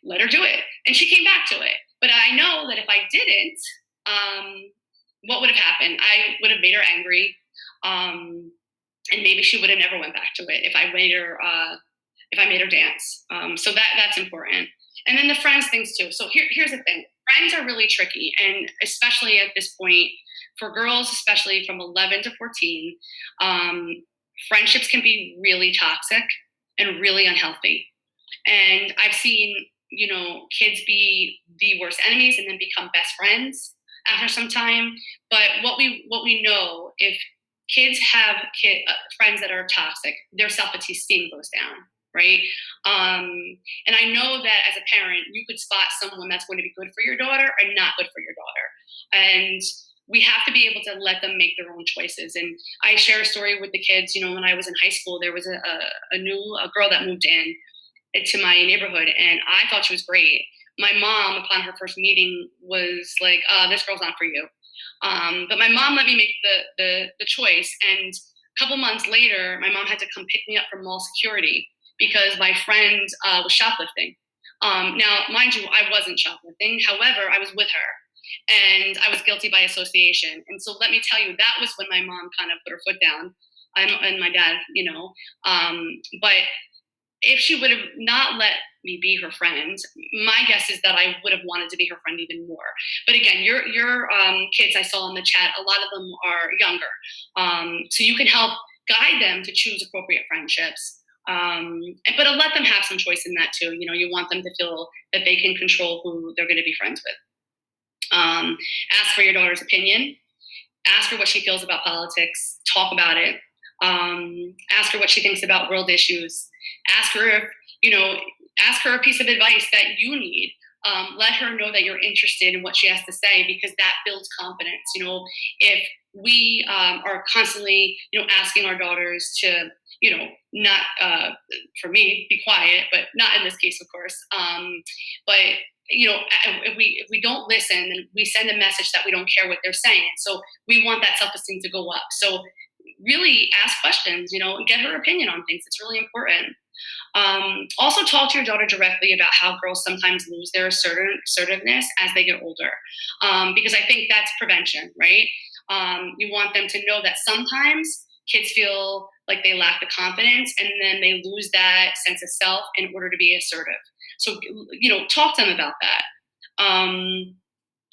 let her do it. And she came back to it. But I know that if I didn't, what would have happened? I would have made her angry. And maybe she would have never went back to it if I made her dance. So that's important. And then the friends things too. So here's the thing. Friends are really tricky. And especially at this point, for girls, especially from 11 to 14, friendships can be really toxic and really unhealthy. And I've seen, kids be the worst enemies and then become best friends after some time. But what we know, if kids have friends that are toxic, their self-esteem goes down, right? And I know that as a parent, you could spot someone that's going to be good for your daughter or not good for your daughter. And we have to be able to let them make their own choices. And I share a story with the kids. When I was in high school, there was a girl that moved in to my neighborhood, and I thought she was great. My mom, upon her first meeting, was like, "This girl's not for you." But my mom let me make the choice. And a couple months later, my mom had to come pick me up from mall security because my friend was shoplifting. Now, mind you, I wasn't shoplifting. However, I was with her. And I was guilty by association. And so let me tell you, that was when my mom kind of put her foot down, and my dad, but if she would have not let me be her friend, my guess is that I would have wanted to be her friend even more. But again, your kids I saw in the chat, a lot of them are younger, so you can help guide them to choose appropriate friendships. But let them have some choice in that too. You know, you want them to feel that they can control who they're going to be friends with. Ask for your daughter's opinion. Ask her what she feels about politics. Talk about it. Ask her what she thinks about world issues. Ask her, ask her a piece of advice that you need. Let her know that you're interested in what she has to say, because that builds confidence. You know, if we are constantly, asking our daughters to, not for me, be quiet, but not in this case, of course. But if we don't listen, then we send a message that we don't care what they're saying. So we want that self-esteem to go up. So really ask questions, and get her opinion on things. It's really important. Also talk to your daughter directly about how girls sometimes lose their assertiveness as they get older, because I think that's prevention, right? You want them to know that sometimes kids feel like they lack the confidence, and then they lose that sense of self in order to be assertive. So, talk to them about that,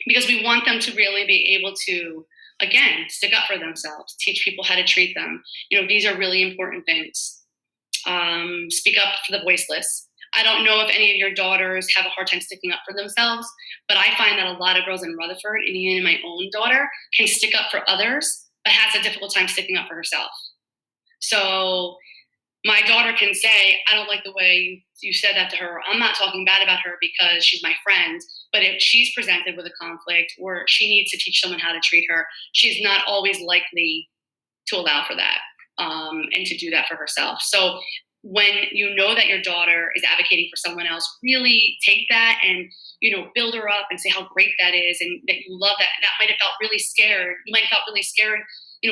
because we want them to really be able to, again, stick up for themselves, teach people how to treat them. These are really important things. Speak up for the voiceless. I don't know if any of your daughters have a hard time sticking up for themselves, but I find that a lot of girls in Rutherford, and even my own daughter, can stick up for others, but has a difficult time sticking up for herself. So my daughter can say, I don't like the way you said that to her. I'm not talking bad about her because she's my friend. But if she's presented with a conflict or she needs to teach someone how to treat her, she's not always likely to allow for that, and to do that for herself. So when you know that your daughter is advocating for someone else, really take that and, build her up and say how great that is and that you love that. That might have felt really scared. You might have felt really scared,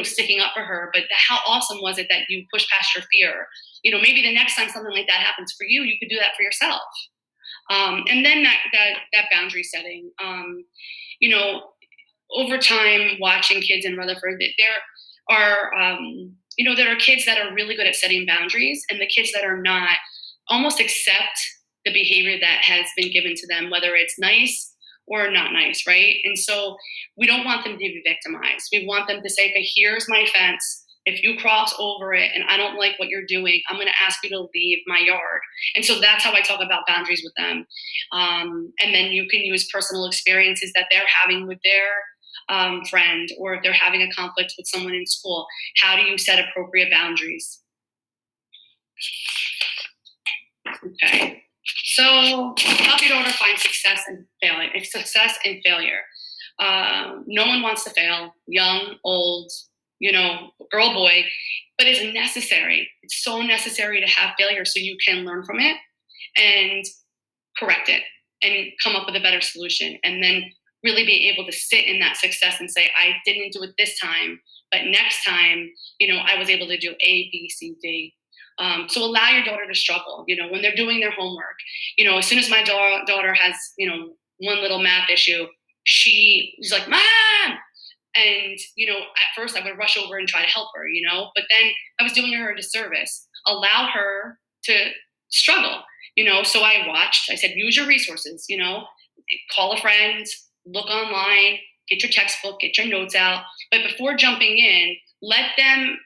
sticking up for her, but how awesome was it that you pushed past your fear? Maybe the next time something like that happens for you, you could do that for yourself. And then that boundary setting, over time, watching kids in Rutherford, there are kids that are really good at setting boundaries, and the kids that are not almost accept the behavior that has been given to them, whether it's nice or not nice, right? And so we don't want them to be victimized. We want them to say, okay, here's my fence. If you cross over it and I don't like what you're doing, I'm going to ask you to leave my yard. And so that's how I talk about boundaries with them. And then you can use personal experiences that they're having with their friend, or if they're having a conflict with someone in school. How do you set appropriate boundaries? Okay. So help your daughter find success and failure. No one wants to fail, young, old, girl, boy, but it's necessary. It's so necessary to have failure so you can learn from it and correct it and come up with a better solution. And then really be able to sit in that success and say, I didn't do it this time, but next time, I was able to do A, B, C, D. So allow your daughter to struggle, when they're doing their homework. As soon as my daughter has, one little math issue, she's like, Mom! And, at first I would rush over and try to help her, but then I was doing her a disservice. Allow her to struggle, so I said, use your resources, call a friend, look online, get your textbook, get your notes out. But before jumping in, let them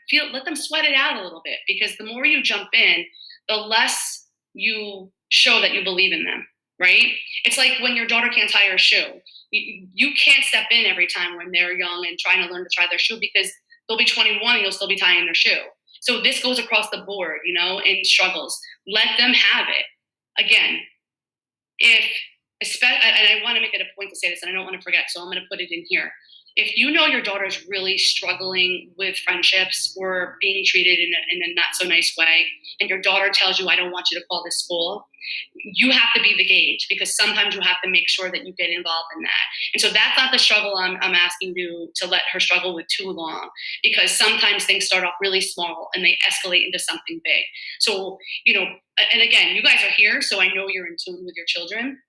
sweat it out a little bit, because the more you jump in, the less you show that you believe in them, right? It's like when your daughter can't tie her shoe. You can't step in every time when they're young and trying to learn to tie their shoe, because they'll be 21 and you'll still be tying their shoe. So this goes across the board, in struggles. Let them have it. Again, and I want to make it a point to say this, and I don't want to forget, so I'm going to put it in here. If you know your daughter's really struggling with friendships or being treated in a not so nice way, and your daughter tells you, I don't want you to call this school, you have to be the gauge, because sometimes you have to make sure that you get involved in that. And so that's not the struggle I'm asking you to let her struggle with too long, because sometimes things start off really small and they escalate into something big. So, and again, you guys are here, so I know you're in tune with your children.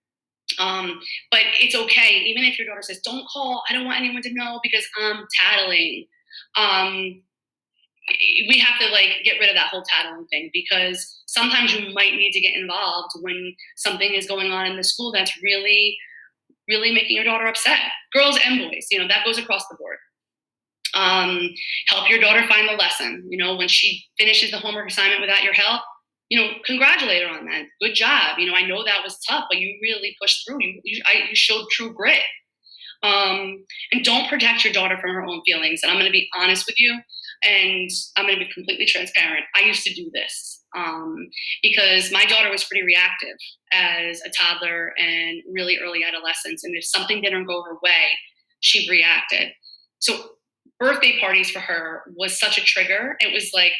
But it's okay, even if your daughter says, don't call, I don't want anyone to know because I'm tattling. we have to like get rid of that whole tattling thing, because sometimes you might need to get involved when something is going on in the school that's really, really making your daughter upset. Girls and boys, that goes across the board. Help your daughter find the lesson. When she finishes the homework assignment without your help, congratulate her on that. Good job. I know that was tough, but you really pushed through. You showed true grit. And don't protect your daughter from her own feelings. And I'm going to be honest with you, and I'm going to be completely transparent. I used to do this because my daughter was pretty reactive as a toddler and really early adolescence. And if something didn't go her way, she reacted. So birthday parties for her was such a trigger. It was like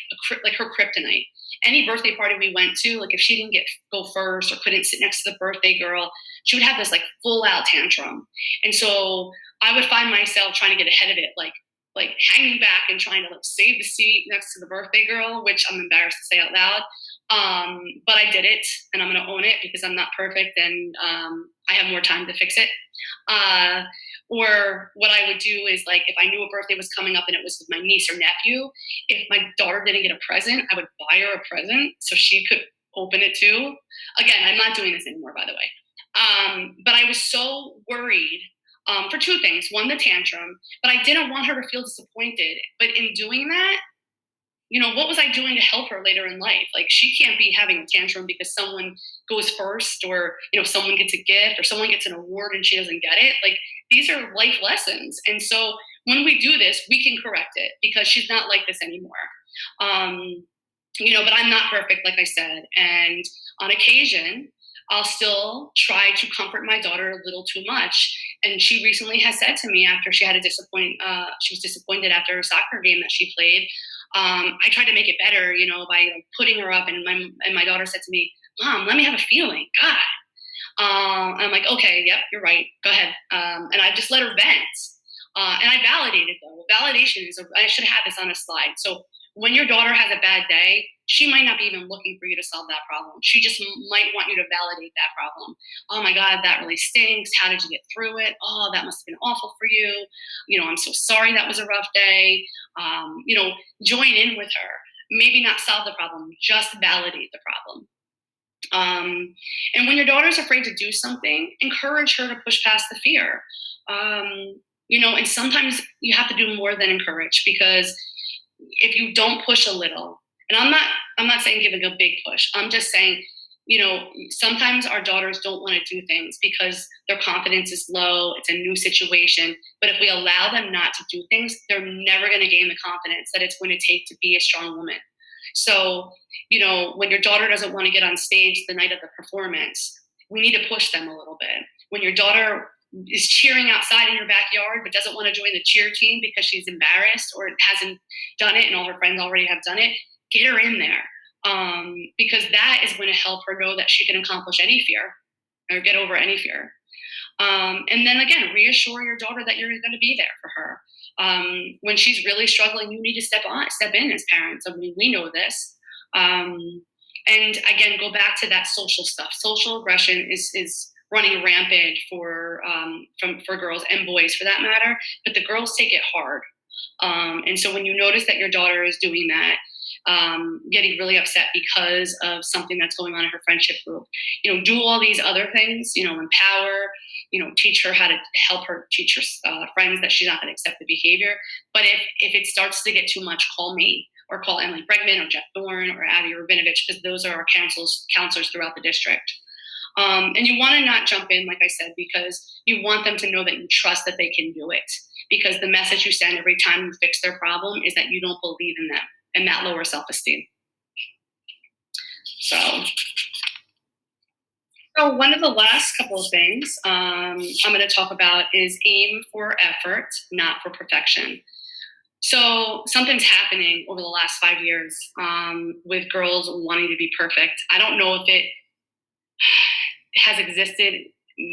her kryptonite. Any birthday party we went to, like if she didn't go first or couldn't sit next to the birthday girl, she would have this like full out tantrum. And so I would find myself trying to get ahead of it, like hanging back and trying to like save the seat next to the birthday girl, which I'm embarrassed to say out loud. But I did it, and I'm going to own it because I'm not perfect, and I have more time to fix it. Or what I would do is, like, if I knew a birthday was coming up and it was with my niece or nephew, if my daughter didn't get a present, I would buy her a present so she could open it too. Again, I'm not doing this anymore, by the way. But I was so worried for two things. One, the tantrum, but I didn't want her to feel disappointed. But in doing that, what was I doing to help her later in life? Like, she can't be having a tantrum because someone goes first, or, someone gets a gift or someone gets an award and she doesn't get it. Like, these are life lessons. And so when we do this, we can correct it because she's not like this anymore. But I'm not perfect, like I said. And on occasion, I'll still try to comfort my daughter a little too much. And she recently has said to me, after she she was disappointed after a soccer game that she played, I tried to make it better, by like putting her up. And my daughter said to me, "Mom, let me have a feeling. God." And I'm like, "Okay, yep, you're right. Go ahead." And I just let her vent. And I validated, though. Validation I should have had this on a slide. So when your daughter has a bad day, she might not be even looking for you to solve that problem. She just might want you to validate that problem. "Oh my God, that really stinks. How did you get through it? Oh, that must have been awful for you. I'm so sorry that was a rough day." Join in with her. Maybe not solve the problem, just validate the problem. And when your daughter's afraid to do something, encourage her to push past the fear. And sometimes you have to do more than encourage, because if you don't push a little, and I'm not saying giving a big push. I'm just saying, sometimes our daughters don't want to do things because their confidence is low. It's a new situation. But if we allow them not to do things, they're never going to gain the confidence that it's going to take to be a strong woman. So, when your daughter doesn't want to get on stage the night of the performance, we need to push them a little bit. When your daughter is cheering outside in your backyard but doesn't want to join the cheer team because she's embarrassed or hasn't done it and all her friends already have done it, get her in there. Because that is going to help her know that she can accomplish any fear or get over any fear. And then again, reassure your daughter that you're going to be there for her. When she's really struggling, you need to step in as parents. I mean, we know this. And again, go back to that social stuff. Social aggression is running rampant for girls and boys for that matter, but the girls take it hard. And so when you notice that your daughter is doing that, getting really upset because of something that's going on in her friendship group, do all these other things, empower, teach her how to help her teach her friends that she's not going to accept the behavior. But if it starts to get too much, call me or call Emily Bregman or Jeff Thorne or Abby Rabinovich, because those are our counselors throughout the district. And you want to not jump in, like I said, because you want them to know that you trust that they can do it. Because the message you send every time you fix their problem is that you don't believe in them, and that lowers self-esteem. So one of the last couple of things I'm going to talk about is aim for effort, not for perfection. So something's happening over the last 5 years with girls wanting to be perfect. I don't know if it has existed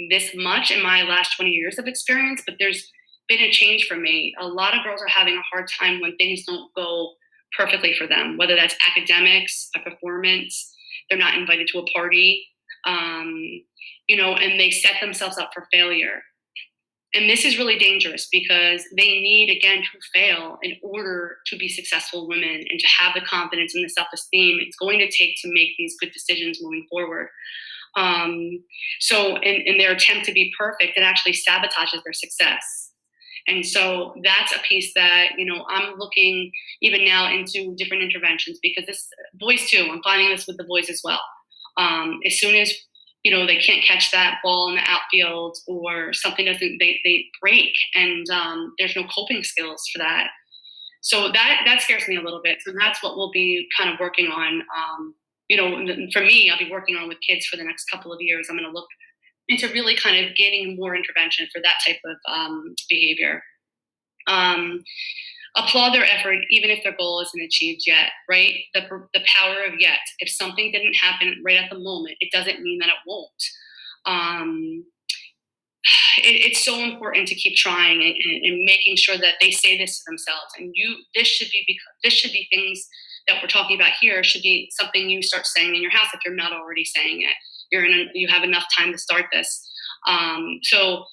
this much in my last 20 years of experience, but there's been a change for me. A lot of girls are having a hard time when things don't go perfectly for them, whether that's academics, a performance, they're not invited to a party, and they set themselves up for failure. And this is really dangerous because they need, again, to fail in order to be successful women and to have the confidence and the self-esteem it's going to take to make these good decisions moving forward. So in their attempt to be perfect, it actually sabotages their success. And so that's a piece that, I'm looking even now into different interventions because this boys too, I'm finding this with the boys as well. As soon as, they can't catch that ball in the outfield or something doesn't, they break and there's no coping skills for that. So that scares me a little bit. So that's what we'll be kind of working on. For me, I'll be working on with kids for the next couple of years. I'm going to look into really kind of getting more intervention for that type of behavior. Applaud their effort, even if their goal isn't achieved yet, right? The power of yet. If something didn't happen right at the moment, it doesn't mean that it won't. It's so important to keep trying and making sure that they say this to themselves. And this should be things that we're talking about here should be something you start saying in your house if you're not already saying it. You have enough time to start this. So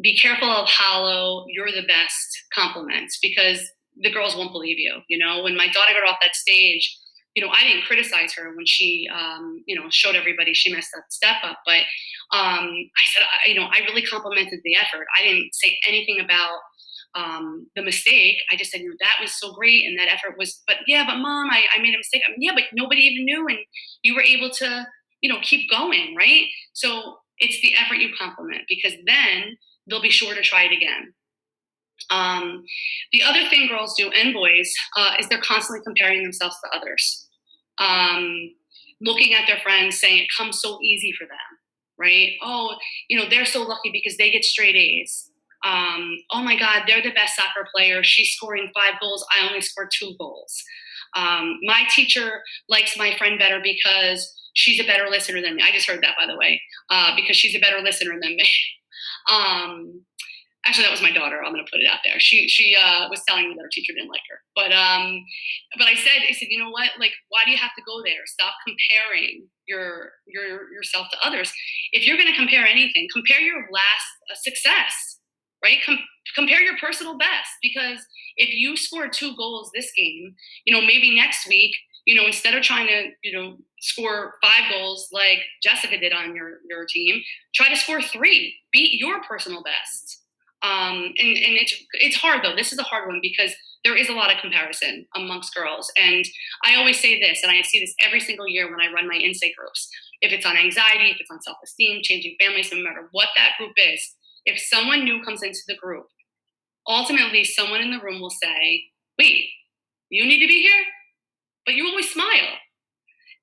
be careful of hollow, you're the best compliments because the girls won't believe you. When my daughter got off that stage, I didn't criticize her when she, showed everybody she messed that step up. But I said, I really complimented the effort. I didn't say anything about the mistake. I just said, that was so great. And that effort was, but mom, I made a mistake. Yeah, but nobody even knew. And you were able to, keep going, right? So it's the effort you compliment because then they'll be sure to try it again. The other thing girls do and boys is they're constantly comparing themselves to others. Looking at their friends saying it comes so easy for them, right? Oh, they're so lucky because they get straight A's. Oh my God, they're the best soccer player. She's scoring 5 goals. I only scored 2 goals. My teacher likes my friend better because she's a better listener than me. I just heard that, by the way, because she's a better listener than me. Actually, that was my daughter. I'm going to put it out there. She was telling me that her teacher didn't like her. But I said, you know what? Like, why do you have to go there? Stop comparing yourself to others. If you're going to compare anything, compare your last success, right? Compare your personal best. Because if you scored 2 goals this game, maybe next week, instead of trying to, score 5 goals like Jessica did on your team, try to score 3. Beat your personal best. And it's hard though. This is a hard one because there is a lot of comparison amongst girls. And I always say this, and I see this every single year when I run my insight groups. If it's on anxiety, if it's on self-esteem, changing families, no matter what that group is, if someone new comes into the group, ultimately someone in the room will say, wait, you need to be here? But you always smile.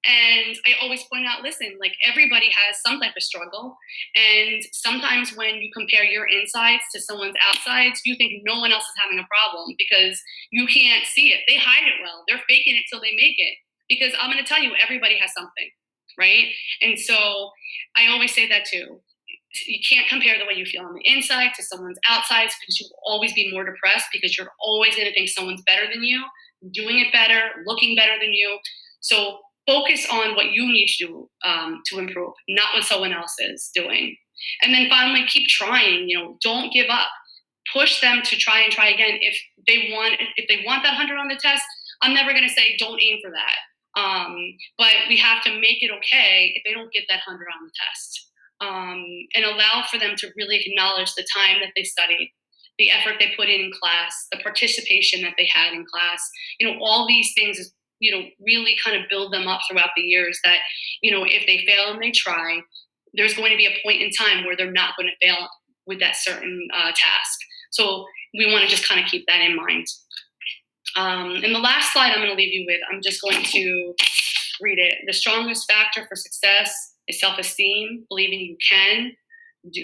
And I always point out, listen, like everybody has some type of struggle. And sometimes when you compare your insides to someone's outsides, you think no one else is having a problem because you can't see it. They hide it well. They're faking it till they make it. Because I'm going to tell you, everybody has something, right? And so I always say that too. You can't compare the way you feel on the inside to someone's outsides because you will always be more depressed because you're always going to think someone's better than you, doing it better, looking better than you. So focus on what you need to improve, not what someone else is doing. And then finally, keep trying. Don't give up. Push them to try and try again. If they want that 100 on the test, I'm never going to say don't aim for that. But we have to make it okay if they don't get that 100 on the test, and allow for them to really acknowledge the time that they studied, the effort they put in class, the participation that they had in class. All these things is really kind of build them up throughout the years that, if they fail and they try, there's going to be a point in time where they're not going to fail with that certain task. So we want to just kind of keep that in mind. And the last slide I'm going to leave you with, I'm just going to read it. The strongest factor for success is self-esteem, believing you can do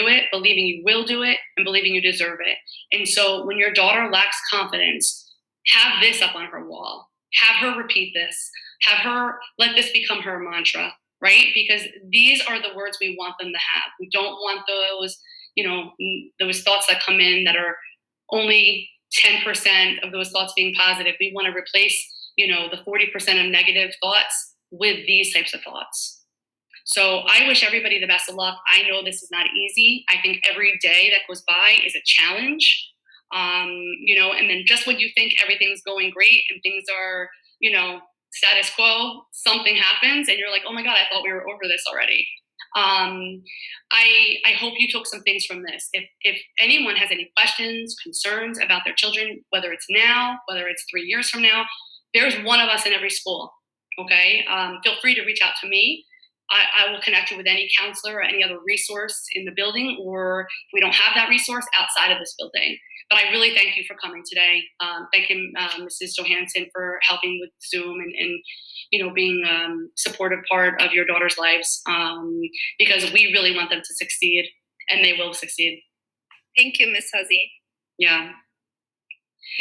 it, believing you will do it, and believing you deserve it. And so when your daughter lacks confidence, have this up on her wall. Have her repeat this. Have her let this become her mantra, right? Because these are the words we want them to have. We don't want those thoughts that come in that are only 10% of those thoughts being positive. We want to replace, the 40% of negative thoughts with these types of thoughts. So I wish everybody the best of luck. I know this is not easy. I think every day that goes by is a challenge. And then just when you think everything's going great and things are, status quo, something happens and you're like, oh my God, I thought we were over this already. Um, I hope you took some things from this. If anyone has any questions, concerns about their children, whether it's now, whether it's 3 years from now, there's one of us in every school. Okay, feel free to reach out to me. I will connect you with any counselor or any other resource in the building, or if we don't have that resource outside of this building. But I really thank you for coming today. Thank you, Mrs. Johansson, for helping with Zoom and being supportive part of your daughter's lives, because we really want them to succeed, and they will succeed. Thank you, Miss Huzzy. Yeah.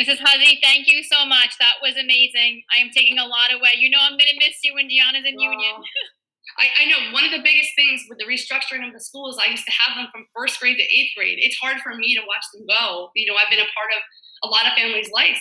Mrs. Huzzy, thank you so much. That was amazing. I am taking a lot away. You know I'm going to miss you when Gianna's in Union. I know one of the biggest things with the restructuring of the schools, I used to have them from first grade to eighth grade. It's hard for me to watch them go. I've been a part of a lot of families' lives.